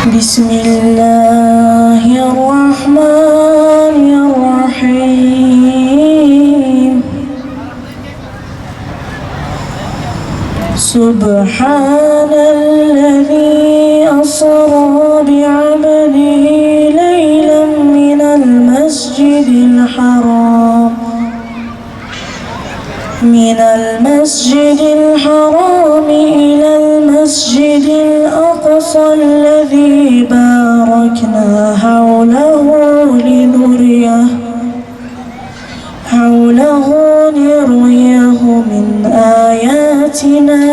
بسم الله الرحمن الرحيم سبحان الذي أسرى بعبده ليلا من المسجد الحرام إلى المسجد الأقصى الذي باركنا حوله لنريه من آياتنا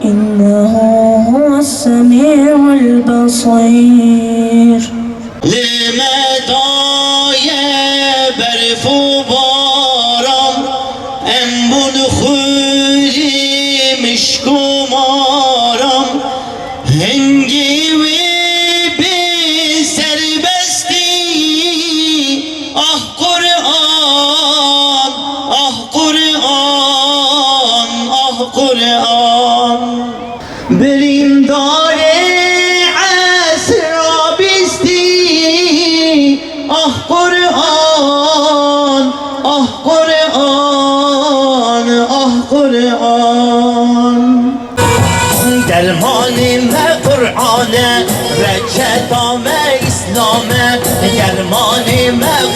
إنه هو السميع البصير لمدای برف و باران انبون خوری مشک و ماران هنگی و به سربستی آه قرآن آه قرآن آه قرآن بریم داره آه قرآن آه قرآن آه قرآن درمان قرآن رجتام اسلام درمان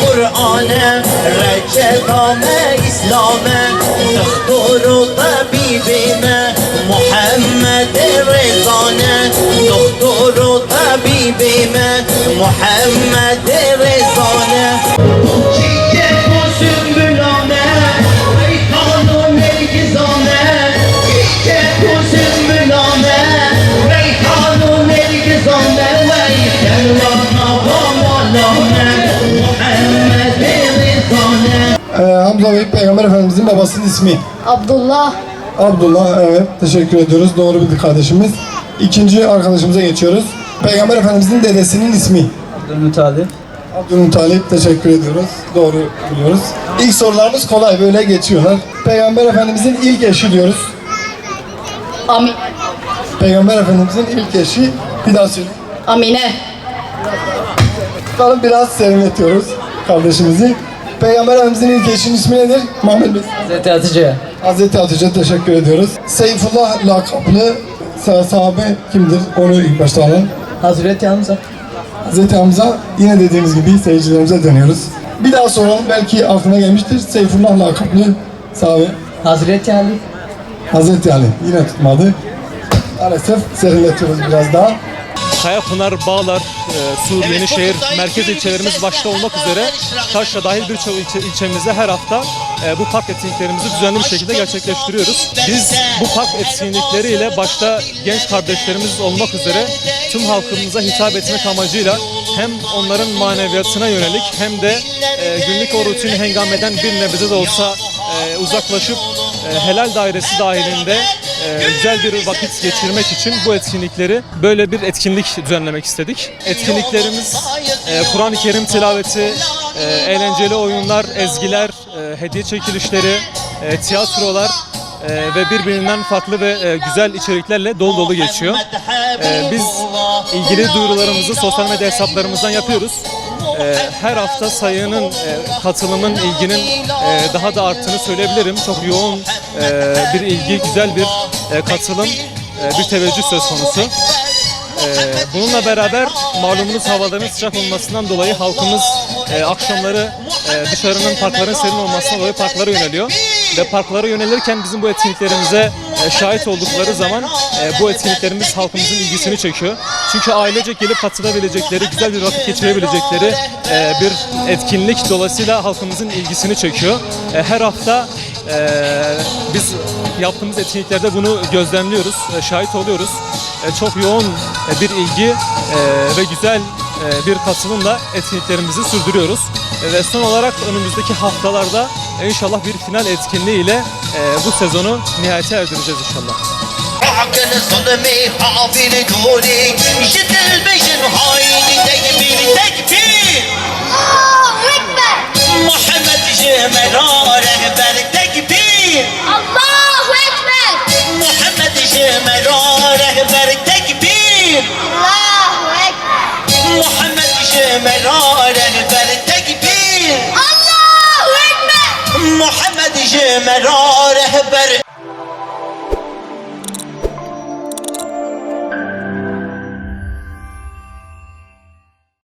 قرآن رجتام اسلام دکتر و طبیب محمد رضانه دکتر و طبیب محمد رضانه چیکه کسیم بلانه ریحان و نرگزانه چیکه کسیم بلانه ریحان و نرگزانه ویکن رحنا با مالانه محمد رضانه. Hamza Bey Peygamber Efendimizin babasının ismi. Abdullah. Abdullah, evet, teşekkür ediyoruz. Doğru bildi kardeşimiz. İkinci arkadaşımıza geçiyoruz. Peygamber Efendimizin dedesinin ismi. Abdülmuttalip. Abdülmuttalip, teşekkür ediyoruz. Doğru biliyoruz. İlk sorularımız kolay, böyle geçiyorlar. Peygamber Efendimizin ilk eşi diyoruz. Amine. Peygamber Efendimizin ilk eşi, bir daha söyle. Amine. Bakalım, biraz serinletiyoruz kardeşimizi. Peygamber Efendimizin ilk eşinin ismi nedir? Muhammed Bey. Hazreti Hatice. Hazreti Hatice, teşekkür ediyoruz. Seyfullah lakaplı sahabe kimdir? Onu ilk başta alalım. Hazreti Hamza. Hazreti Hamza, yine dediğimiz gibi seyircilerimize dönüyoruz. Bir daha soralım, belki aklına gelmiştir. Seyfullah lakaplı sahabe. Hazreti Ali. Hazreti Ali, yine tutmadı. Maalesef serinletiyoruz biraz daha. Kayapınar, Bağlar, Sur, Yenişehir, merkez ilçelerimiz başta olmak üzere Taşra dahil birçok ilçemizde her hafta bu park etkinliklerimizi düzenli bir şekilde gerçekleştiriyoruz. Biz bu park etkinlikleriyle başta genç kardeşlerimiz olmak üzere tüm halkımıza hitap etmek amacıyla hem onların maneviyatına yönelik hem de günlük o rutin hengameden bir nebze de olsa uzaklaşıp helal dairesi dahilinde güzel bir vakit geçirmek için bu etkinlikleri, böyle bir etkinlik düzenlemek istedik. Etkinliklerimiz Kur'an-ı Kerim tilaveti, eğlenceli oyunlar, ezgiler, hediye çekilişleri, tiyatrolar ve birbirinden farklı ve güzel içeriklerle dolu dolu geçiyor. Biz ilgili duyurularımızı sosyal medya hesaplarımızdan yapıyoruz. Her hafta sayının, katılımın, ilginin daha da arttığını söyleyebilirim. Çok yoğun bir ilgi, güzel bir katılım, bir teveccüh söz konusu. Bununla beraber malumunuz havaların sıcak olmasından dolayı halkımız akşamları dışarının, parkların serin olmasından dolayı parklara yöneliyor. Ve parklara yönelirken bizim bu etkinliklerimize şahit oldukları zaman bu etkinliklerimiz halkımızın ilgisini çekiyor. Çünkü ailecek gelip katılabilecekleri, güzel bir vakit geçirebilecekleri bir etkinlik dolayısıyla halkımızın ilgisini çekiyor. Her hafta biz yaptığımız etkinliklerde bunu gözlemliyoruz, şahit oluyoruz. Çok yoğun bir ilgi ve güzel bir katılımla etkinliklerimizi sürdürüyoruz. Ve son olarak önümüzdeki haftalarda inşallah bir final etkinliğiyle bu sezonu nihayete erdireceğiz inşallah. Muhammed Cemera rehber tekbir. جمرا رهبر تکبیر Allahu Ekber. محمد جمرا رهبر